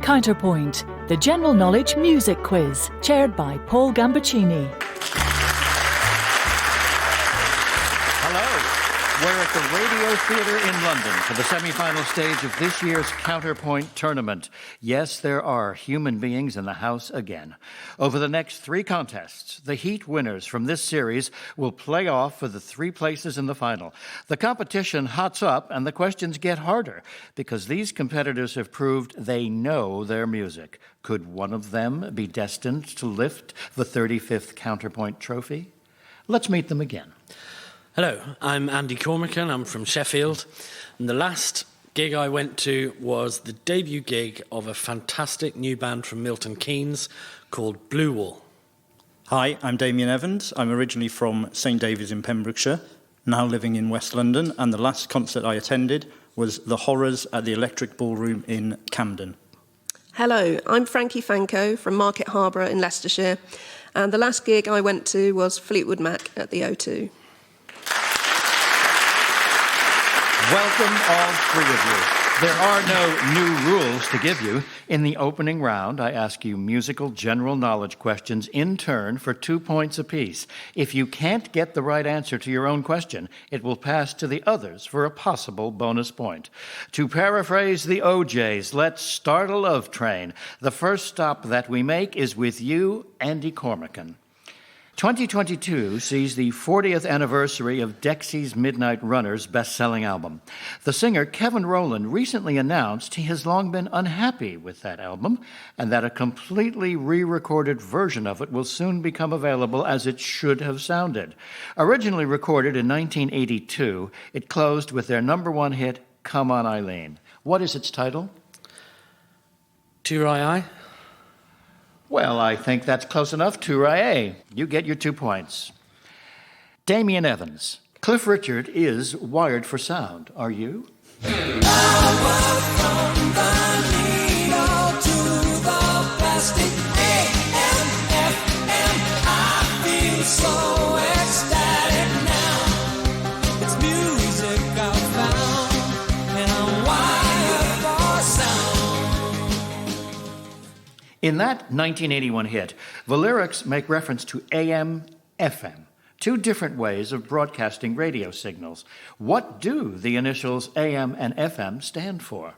Counterpoint, the general knowledge music quiz, chaired by Paul Gambaccini. Hello, we're at the Radio Theatre in London for the semi-final stage of this year's Counterpoint tournament. Yes, there are human beings in the house again. Over the next 3 contests, the heat winners from this series will play off for the 3 places in the final. The competition hots up and the questions get harder because these competitors have proved they know their music. Could one of them be destined to lift the 35th Counterpoint trophy? Let's meet them again. Hello, I'm Andy CORMICAN, I'm from Sheffield, and the last gig I went to was the debut gig of a fantastic new band from Milton Keynes called Blue Wall. Hi, I'm Damian Evans. I'm originally from St David's in Pembrokeshire, now living in West London, and the last concert I attended was The Horrors at the Electric Ballroom in Camden. Hello, I'm Frankie Fanko from Market Harbour in Leicestershire, and the last gig I went to was Fleetwood Mac at the O2. Welcome, all 3 of you. There are no new rules to give you. In the opening round, I ask you musical general knowledge questions in turn for 2 points apiece. If you can't get the right answer to your own question, it will pass to the others for a possible bonus point. To paraphrase the OJs, let's start a love train. The first stop that we make is with you, Andy CORMICAN. 2022 sees the 40th anniversary of Dexy's Midnight Runners' best-selling album. The singer Kevin Rowland recently announced he has long been unhappy with that album and that a completely re-recorded version of it will soon become available as it should have sounded. Originally recorded in 1982, it closed with their #1 hit, Come On Eileen. What is its title? Too-Rai-I? Well, I think that's close enough. Too-Rai-A. You get your 2 points. Damian Evans. Cliff Richard is wired for sound. Are you? In that 1981 hit, the lyrics make reference to AM, FM, 2 different ways of broadcasting radio signals. What do the initials AM and FM stand for?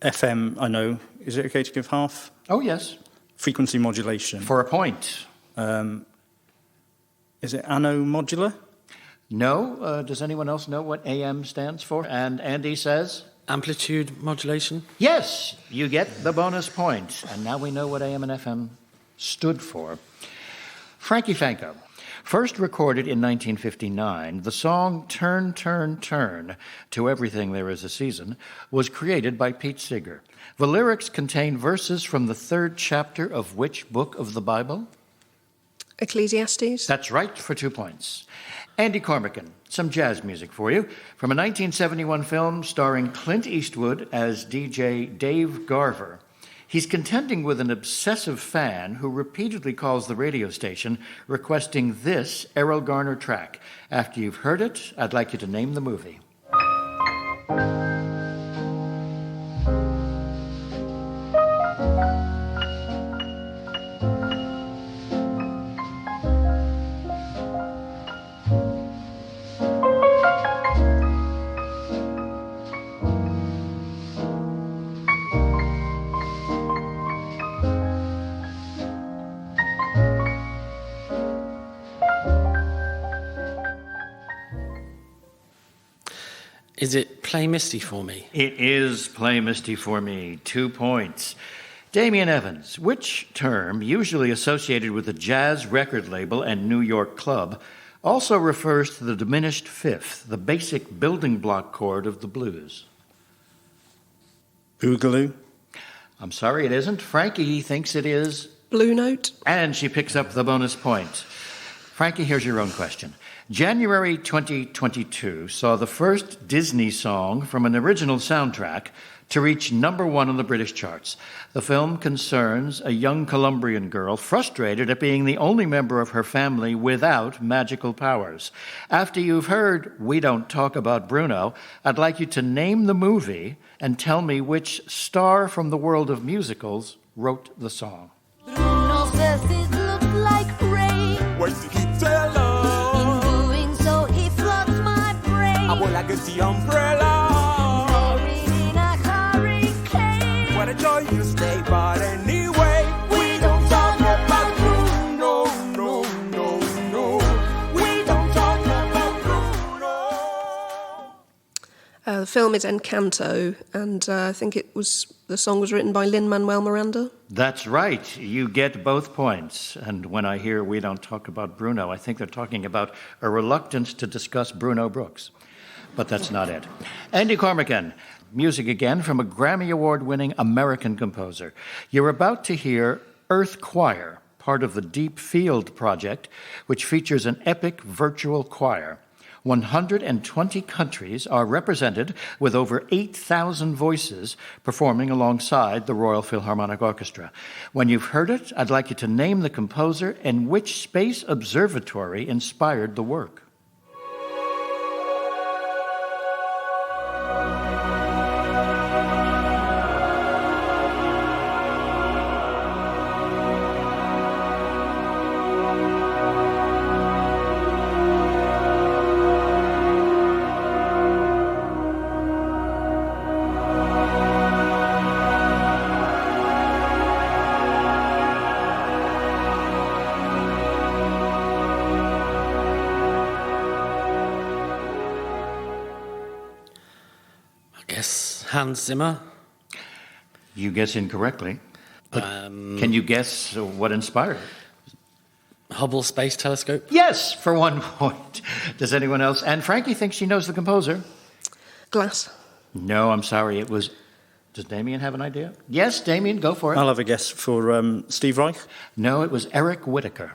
FM, I know. Is it okay to give half? Oh, yes. Frequency modulation. For a point. Is it anno-modular? No. Does anyone else know what AM stands for? And Andy says? Amplitude modulation? Yes, you get the bonus point. And now we know what AM and FM stood for. Frankie Fanko. First recorded in 1959, the song Turn, Turn, Turn, To Everything There Is a Season, was created by Pete Seeger. The lyrics contain verses from the 3rd chapter of which book of the Bible? Ecclesiastes? That's right, for 2 points. Andy CORMICAN, some jazz music for you, from a 1971 film starring Clint Eastwood as DJ Dave Garver. He's contending with an obsessive fan who repeatedly calls the radio station requesting this Errol Garner track. After you've heard it, I'd like you to name the movie. Is it Play Misty for Me? It is Play Misty for Me, 2 points. Damian Evans, which term, usually associated with a jazz record label and New York club, also refers to the diminished fifth, the basic building block chord of the blues? Boogaloo? I'm sorry, it isn't. Frankie thinks it is. Blue Note? And she picks up the bonus point. Frankie, here's your own question. January 2022 saw the first Disney song from an original soundtrack to reach #1 on the British charts. The film concerns a young Colombian girl frustrated at being the only member of her family without magical powers. After you've heard We Don't Talk About Bruno, I'd like you to name the movie and tell me which star from the world of musicals wrote the song. Bruno says it looks like rain. Where's the heat alone? In doing so, he floods my brain. I will like the umbrella. Buried in a hurricane. What a joy you stay, but anyway, We don't talk about Bruno, no, no, no. We don't talk about Bruno. The film is Encanto, and I think the song was written by Lin-Manuel Miranda. That's right. You get both points. And when I hear We Don't Talk About Bruno, I think they're talking about a reluctance to discuss Bruno Brooks. But that's not it. Andy Cormican, music again from a Grammy Award-winning American composer. You're about to hear Earth Choir, part of the Deep Field project, which features an epic virtual choir. 120 countries are represented with over 8,000 voices performing alongside the Royal Philharmonic Orchestra. When you've heard it, I'd like you to name the composer and which space observatory inspired the work. Hans Zimmer. You guess incorrectly. But can you guess what inspired it? Hubble Space Telescope. Yes, for 1 point. Does anyone else? And Frankie thinks she knows the composer. Glass. No, I'm sorry. It was... Does Damien have an idea? Yes, Damien, go for it. I'll have a guess for Steve Reich. No, it was Eric Whittaker.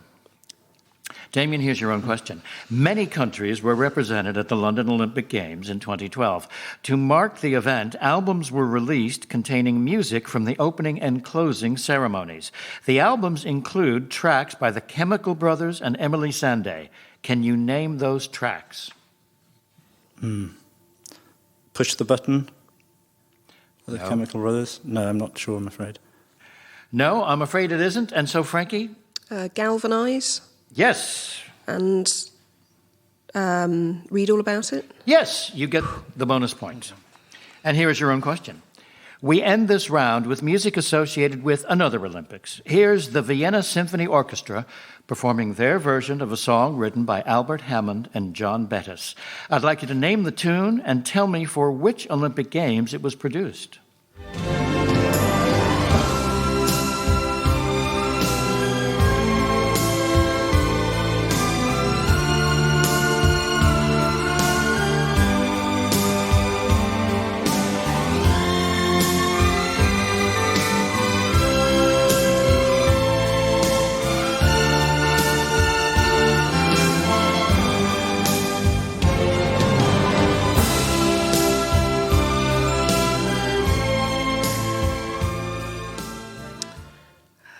Damien, here's your own question. Many countries were represented at the London Olympic Games in 2012. To mark the event, albums were released containing music from the opening and closing ceremonies. The albums include tracks by the Chemical Brothers and Emily Sandé. Can you name those tracks? Push the Button. The No. Chemical Brothers. No, I'm not sure, I'm afraid. No, I'm afraid it isn't. And so, Frankie? Galvanise. Yes. And Read All About It. Yes, you get the bonus point. And here is your own question. We end this round with music associated with another Olympics. Here's the Vienna Symphony Orchestra performing their version of a song written by Albert Hammond and John Bettis. I'd like you to name the tune and tell me for which Olympic Games it was produced.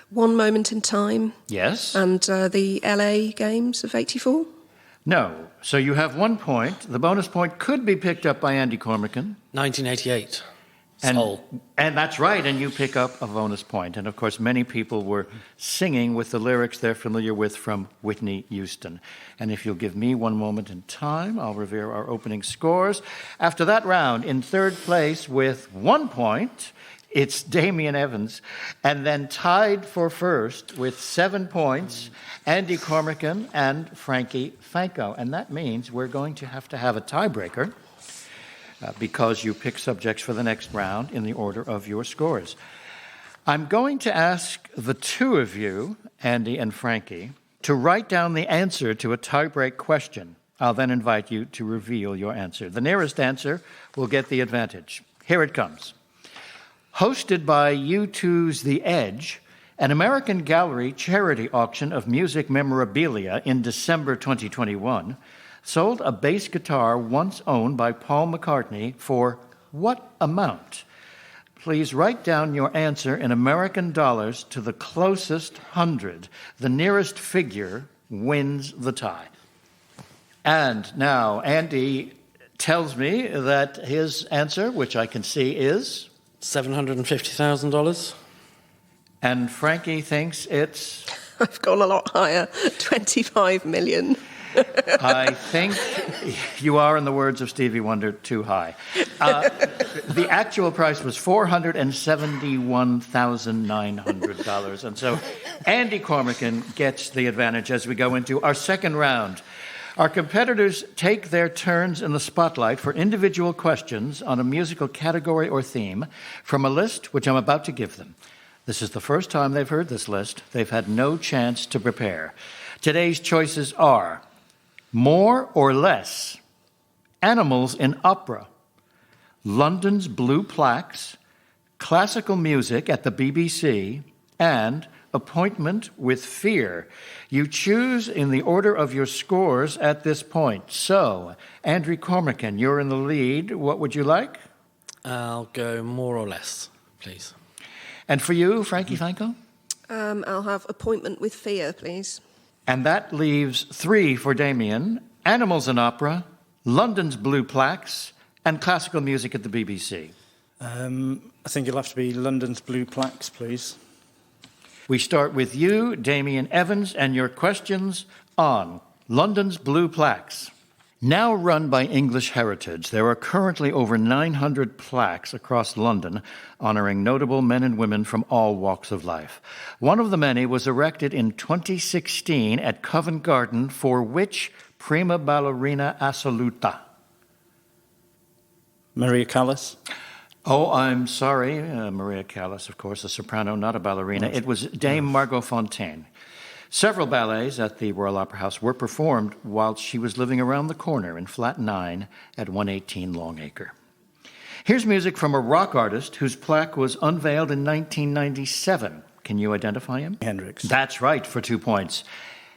One Moment in Time. Yes? And the LA Games of '84. No. So you have 1 point. The bonus point could be picked up by Andy Cormican. 1988. And, Soul. and that's right, and you pick up a bonus point. And of course, many people were singing with the lyrics they're familiar with from Whitney Houston. And if you'll give me 1 moment in time, I'll reveal our opening scores. After that round, in third place with 1 point, it's Damian Evans. And then tied for first with 7 points, Andy Cormican and Frankie Fanko. And that means we're going to have a tiebreaker. Because you pick subjects for the next round in the order of your scores. I'm going to ask the two of you, Andy and Frankie, to write down the answer to a tie-break question. I'll then invite you to reveal your answer. The nearest answer will get the advantage. Here it comes. Hosted by U2's The Edge, an American Gallery charity auction of music memorabilia in December 2021, sold a bass guitar once owned by Paul McCartney for what amount? Please write down your answer in American dollars to the closest 100. The nearest figure wins the tie. And now Andy tells me that his answer, which I can see, is $750,000. And Frankie thinks it's... I've gone a lot higher, 25 million. I think you are, in the words of Stevie Wonder, too high. The actual price was $471,900. And so Andy Cormican gets the advantage as we go into our second round. Our competitors take their turns in the spotlight for individual questions on a musical category or theme from a list which I'm about to give them. This is the first time they've heard this list. They've had no chance to prepare. Today's choices are more or less, animals in opera, London's blue plaques, classical music at the BBC, and appointment with fear. You choose in the order of your scores at this point. So, Andrew Cormican, you're in the lead. What would you like? I'll go more or less, please. And for you, Frankie Fanko? I'll have appointment with fear, please. And that leaves 3 for Damian: animals in opera, London's blue plaques, and classical music at the BBC. I think it'll have to be London's blue plaques, please. We start with you, Damian Evans, and your questions on London's blue plaques. Now run by English Heritage, there are currently over 900 plaques across London honouring notable men and women from all walks of life. One of the many was erected in 2016 at Covent Garden for which prima ballerina assoluta? Maria Callas. Oh, I'm sorry, Maria Callas, of course, a soprano, not a ballerina. It was Dame Margot Fontaine. Several ballets at the Royal Opera House were performed while she was living around the corner in Flat 9 at 118 Longacre. Here's music from a rock artist whose plaque was unveiled in 1997. Can you identify him? Hendrix. That's right, for 2 points.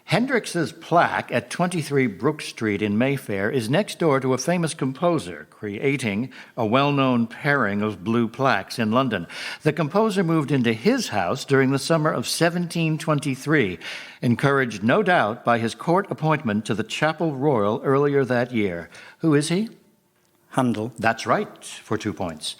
Hendrix's plaque at 23 Brook Street in Mayfair is next door to a famous composer, creating a well-known pairing of blue plaques in London. The composer moved into his house during the summer of 1723, encouraged no doubt by his court appointment to the Chapel Royal earlier that year. Who is he? Handel. That's right, for 2 points.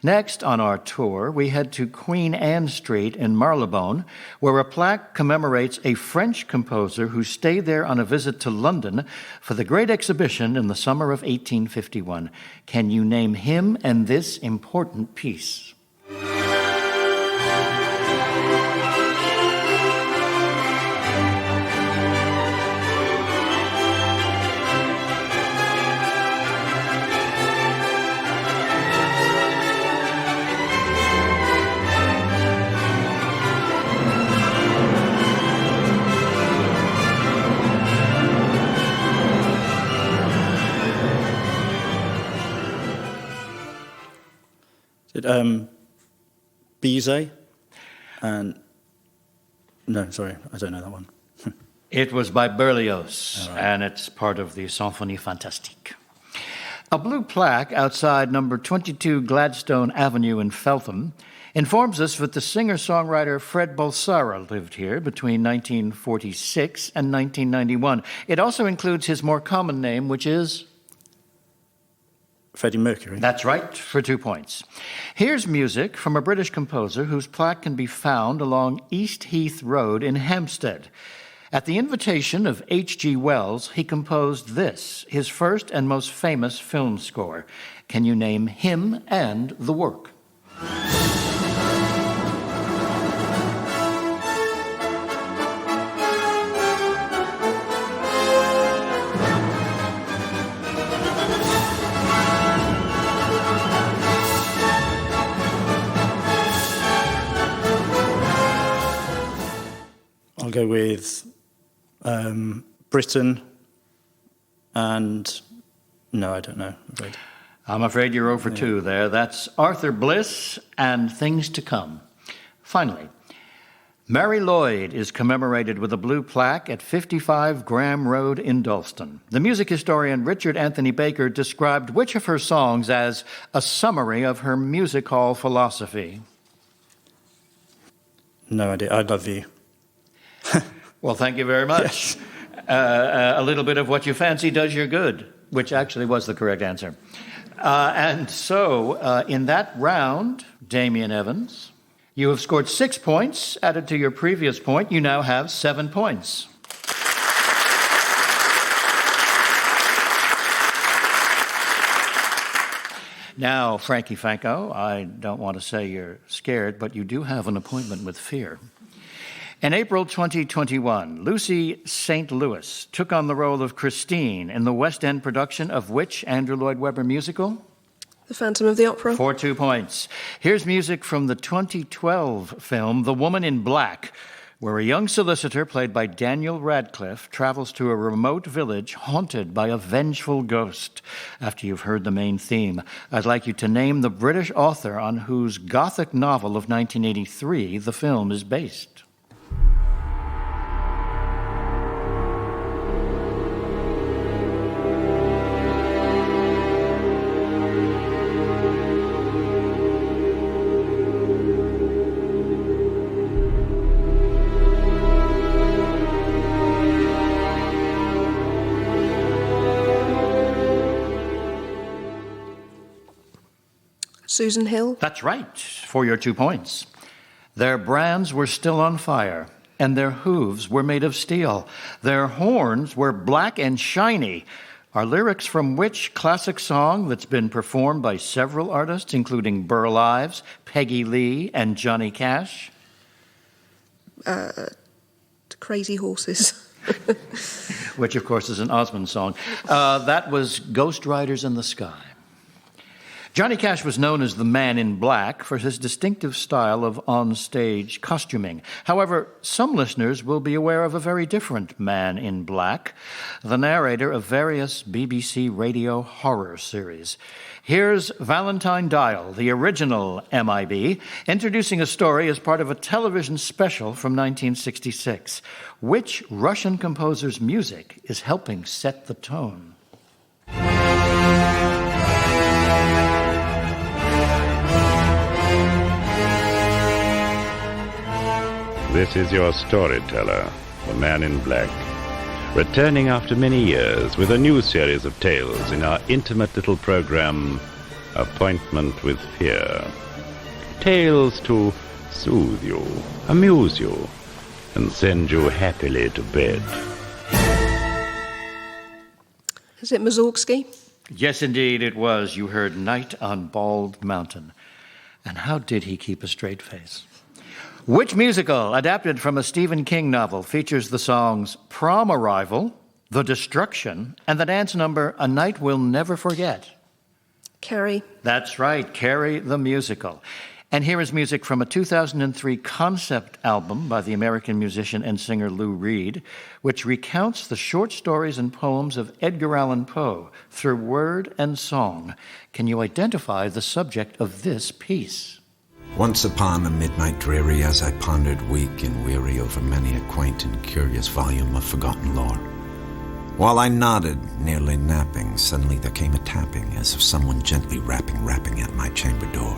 Next on our tour, we head to Queen Anne Street in Marylebone, where a plaque commemorates a French composer who stayed there on a visit to London for the Great Exhibition in the summer of 1851. Can you name him and this important piece? Bizet and... No, sorry, I don't know that one. It was by Berlioz, and it's part of the Symphonie Fantastique. A blue plaque outside number 22 Gladstone Avenue in Feltham informs us that the singer-songwriter Fred Balsara lived here between 1946 and 1991. It also includes his more common name, which is... Freddie Mercury. That's right, for 2 points. Here's music from a British composer whose plaque can be found along East Heath Road in Hampstead. At the invitation of H.G. Wells, he composed this, his first and most famous film score. Can you name him and the work? I'll go with Britain and... No, I don't know. I'm afraid you're over 2 there. That's Arthur Bliss and Things to Come. Finally, Mary Lloyd is commemorated with a blue plaque at 55 Graham Road in Dalston. The music historian Richard Anthony Baker described which of her songs as a summary of her music hall philosophy? No idea. I love you. Well, thank you very much. Yes. A little bit of what you fancy does you good, which actually was the correct answer. And so, in that round, Damian Evans, you have scored 6 points. Added to your previous point, you now have 7 points. Now, Frankie Fanko, I don't want to say you're scared, but you do have an appointment with fear. In April 2021, Lucy St. Louis took on the role of Christine in the West End production of which Andrew Lloyd Webber musical? The Phantom of the Opera. For 2 points. Here's music from the 2012 film The Woman in Black, where a young solicitor played by Daniel Radcliffe travels to a remote village haunted by a vengeful ghost. After you've heard the main theme, I'd like you to name the British author on whose Gothic novel of 1983 the film is based. Susan Hill. That's right, for your 2 points. Their brands were still on fire, and their hooves were made of steel. Their horns were black and shiny. Are lyrics from which classic song that's been performed by several artists, including Burl Ives, Peggy Lee, and Johnny Cash? Crazy Horses. Which, of course, is an Osmond song. That was Ghost Riders in the Sky. Johnny Cash was known as the Man in Black for his distinctive style of on-stage costuming. However, some listeners will be aware of a very different Man in Black, the narrator of various BBC radio horror series. Here's Valentine Dial, the original MIB, introducing a story as part of a television special from 1966. Which Russian composer's music is helping set the tone? This is your storyteller, the Man in Black, returning after many years with a new series of tales in our intimate little program, Appointment with Fear. Tales to soothe you, amuse you, and send you happily to bed. Is it Mussorgsky? Yes, indeed, it was. You heard Night on Bald Mountain. And how did he keep a straight face? Which musical, adapted from a Stephen King novel, features the songs Prom Arrival, The Destruction, and the dance number A Night We'll Never Forget? Carrie. That's right, Carrie the Musical. And here is music from a 2003 concept album by the American musician and singer Lou Reed, which recounts the short stories and poems of Edgar Allan Poe through word and song. Can you identify the subject of this piece? Once upon a midnight dreary, as I pondered weak and weary over many a quaint and curious volume of forgotten lore, while I nodded, nearly napping, suddenly there came a tapping, as of someone gently rapping at my chamber door.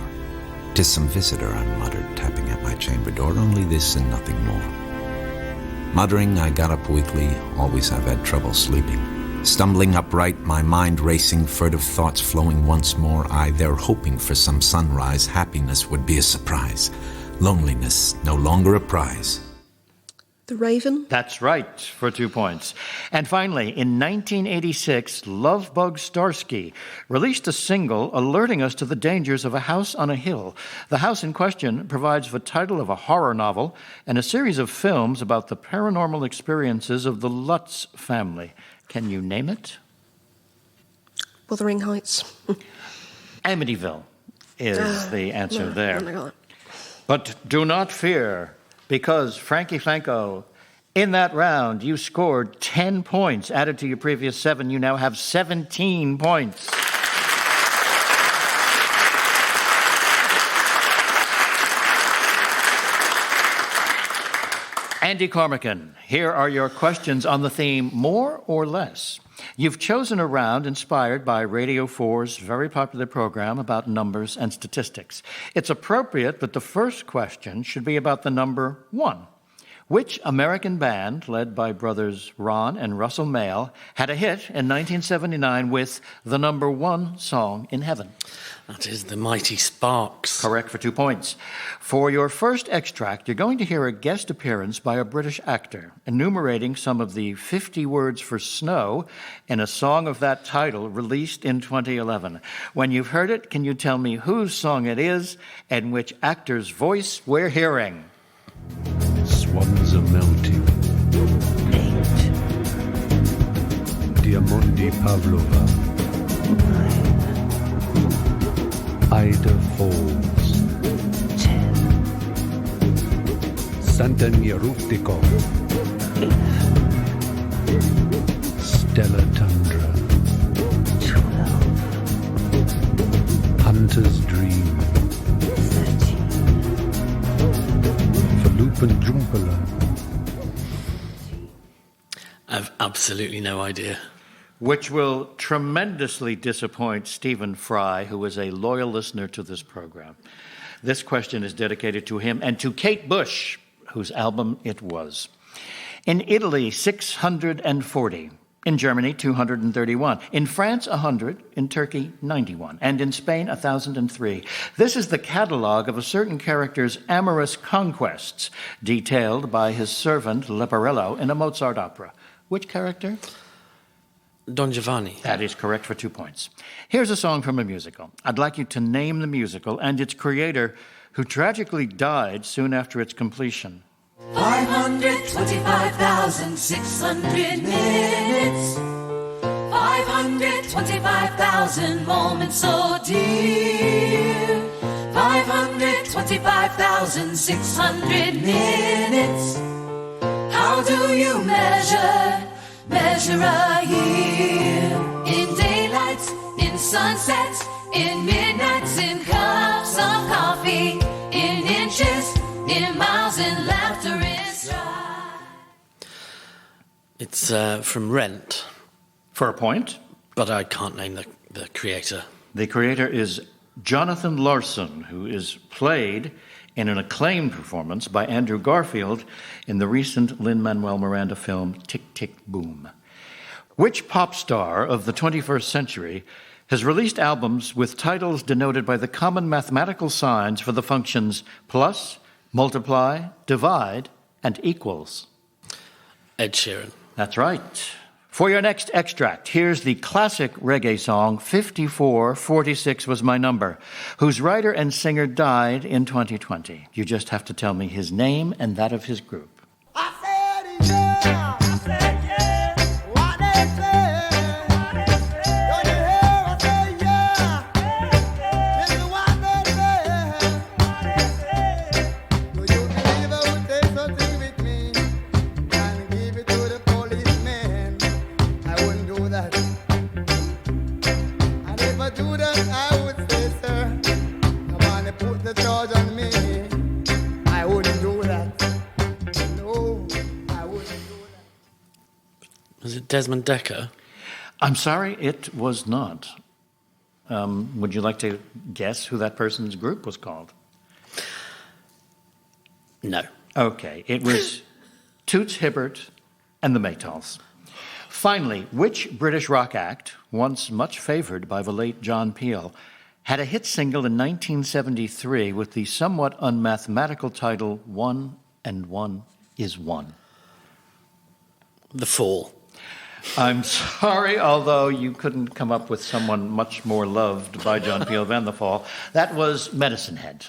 "'Tis some visitor," I muttered, tapping at my chamber door, "only this and nothing more." Muttering, I got up weakly, always I've had trouble sleeping. Stumbling upright, my mind racing, furtive thoughts flowing once more, I there hoping for some sunrise, happiness would be a surprise, loneliness no longer a prize. The Raven? That's right, for 2 points. And finally, in 1986, Lovebug Starsky released a single alerting us to the dangers of a house on a hill. The house in question provides the title of a horror novel and a series of films about the paranormal experiences of the Lutz family. Can you name it? Wuthering Heights. Amityville is the answer there. Oh my God. But do not fear, because Frankie Fanko, in that round, you scored 10 points. Added to your previous 7, you now have 17 points. Andy Cormican, here are your questions on the theme More or Less. You've chosen a round inspired by Radio 4's very popular program about numbers and statistics. It's appropriate that the first question should be about the number 1. Which American band, led by brothers Ron and Russell Mael, had a hit in 1979 with the number 1 song in heaven? That is the Mighty Sparks. Correct for 2 points. For your first extract, you're going to hear a guest appearance by a British actor, enumerating some of the 50 words for snow in a song of that title released in 2011. When you've heard it, can you tell me whose song it is and which actor's voice we're hearing? Swans are melting. 8. Diamondi Pavlova. 9. Ida Falls. 10. Santanya Ruftikov. 8. Stella Tundra. 12. Hunter's Dream. 13. Falupan Jumpala. I've absolutely no idea. Which will tremendously disappoint Stephen Fry, who is a loyal listener to this program. This question is dedicated to him and to Kate Bush, whose album it was. In Italy, 640. In Germany, 231. In France, 100. In Turkey, 91. And in Spain, 1,003. This is the catalog of a certain character's amorous conquests, detailed by his servant Leporello in a Mozart opera. Which character? Don Giovanni. That is correct for 2 points. Here's a song from a musical. I'd like you to name the musical and its creator, who tragically died soon after its completion. 525,600 minutes, 525,000 moments so dear, 525,600 minutes. How do you measure a year? In daylights, in sunsets, in midnights, in cups of coffee, in inches, in miles, in laughter, in stride. It's from Rent. For a point. But I can't name the creator. The creator is Jonathan Larson, who is played in an acclaimed performance by Andrew Garfield in the recent Lin-Manuel Miranda film Tick, Tick, Boom. Which pop star of the 21st century has released albums with titles denoted by the common mathematical signs for the functions plus, multiply, divide, and equals? Ed Sheeran. That's right. For your next extract, here's the classic reggae song, 5446 Was My Number, whose writer and singer died in 2020. You just have to tell me his name and that of his group. Was it Desmond Dekker? I'm sorry, it was not. Would you like to guess who that person's group was called? No. Okay, it was Toots Hibbert and the Maytals. Finally, which British rock act, once much favored by the late John Peel, had a hit single in 1973 with the somewhat unmathematical title 1 and 1 is 1? The Fall. I'm sorry, although you couldn't come up with someone much more loved by John Peel than The Fall. That was Medicine Head.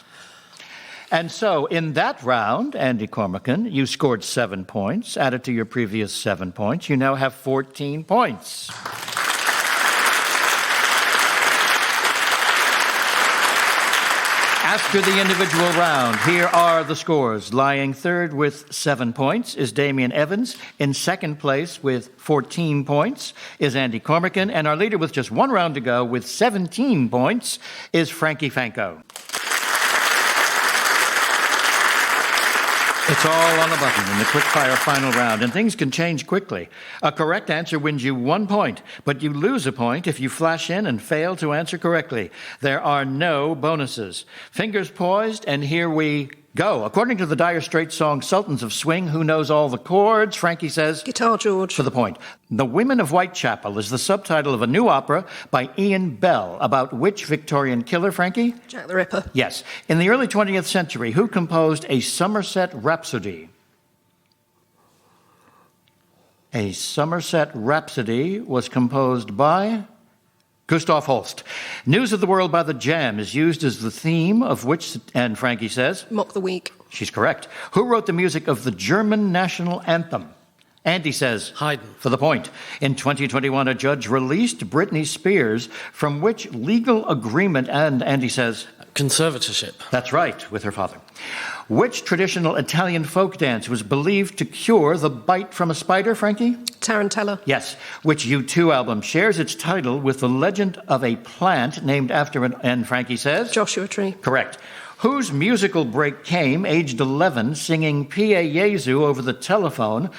And so, in that round, Andy Cormican, you scored 7 points. Added to your previous 7 points, you now have 14 points. After the individual round, here are the scores. Lying third with 7 points is Damian Evans. In second place with 14 points is Andy Cormican. And our leader with just 1 round to go with 17 points is Frankie Fanko. It's all on a button in the quick-fire final round, and things can change quickly. A correct answer wins you 1 point, but you lose a point if you flash in and fail to answer correctly. There are no bonuses. Fingers poised, and here we go. According to the Dire Straits song Sultans of Swing, who knows all the chords? Frankie says... Guitar George. For the point. The Women of Whitechapel is the subtitle of a new opera by Ian Bell. About which Victorian killer, Frankie? Jack the Ripper. Yes. In the early 20th century, who composed a Somerset Rhapsody? A Somerset Rhapsody was composed by... Gustav Holst. News of the World by the Jam is used as the theme of which, and Frankie says? Mock the Week. She's correct. Who wrote the music of the German national anthem? Andy says? Haydn. For the point. In 2021, a judge released Britney Spears from which legal agreement, and Andy says? Conservatorship. That's right, with her father. Which traditional Italian folk dance was believed to cure the bite from a spider, Frankie? Tarantella. Yes. Which U2 album shares its title with the legend of a plant named after an... And Frankie says? Joshua Tree. Correct. Whose musical break came, aged 11, singing Pie Jesu over the telephone?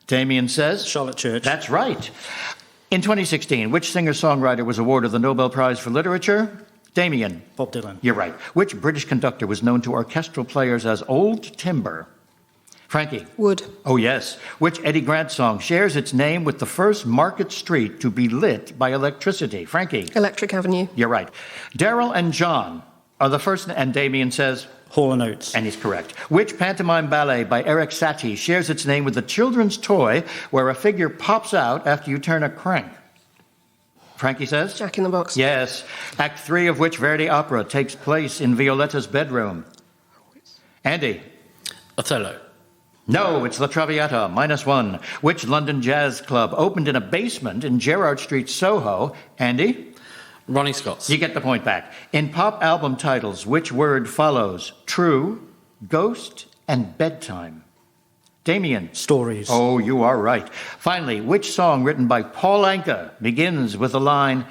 Damian says? Charlotte Church. That's right. In 2016, which singer-songwriter was awarded the Nobel Prize for Literature? Damian. Bob Dylan. You're right. Which British conductor was known to orchestral players as Old Timber? Frankie. Wood. Oh, yes. Which Eddie Grant song shares its name with the first Market Street to be lit by electricity? Frankie. Electric Avenue. You're right. Daryl and John are the first, and Damian says? Hall & Oates. And he's correct. Which pantomime ballet by Eric Satie shares its name with the children's toy where a figure pops out after you turn a crank? Frankie says? Jack in the Box. Yes. Act 3 of which Verdi opera takes place in Violetta's bedroom? Andy? Othello. No, it's La Traviata, -1. Which London jazz club opened in a basement in Gerrard Street, Soho? Andy? Ronnie Scott's. You get the point back. In pop album titles, which word follows true, ghost, and bedtime? Damian. Stories. Oh, you are right. Finally, which song written by Paul Anka begins with the line,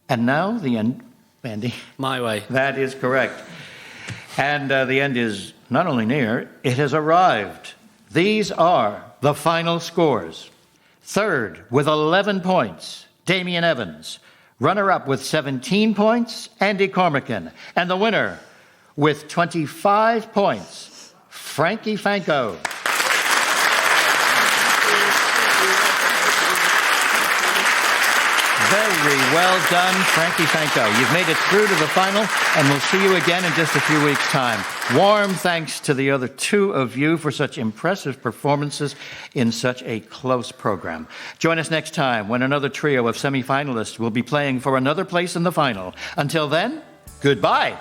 and now the end, Andy? My Way. That is correct. And the end is not only near, it has arrived. These are the final scores. Third, with 11 points, Damian Evans. Runner-up with 17 points, Andy Cormican. And the winner with 25 points, Frankie Fanko. Very well done, Frankie Fanko. You've made it through to the final, and we'll see you again in just a few weeks' time. Warm thanks to the other two of you for such impressive performances in such a close program. Join us next time when another trio of semifinalists will be playing for another place in the final. Until then, goodbye.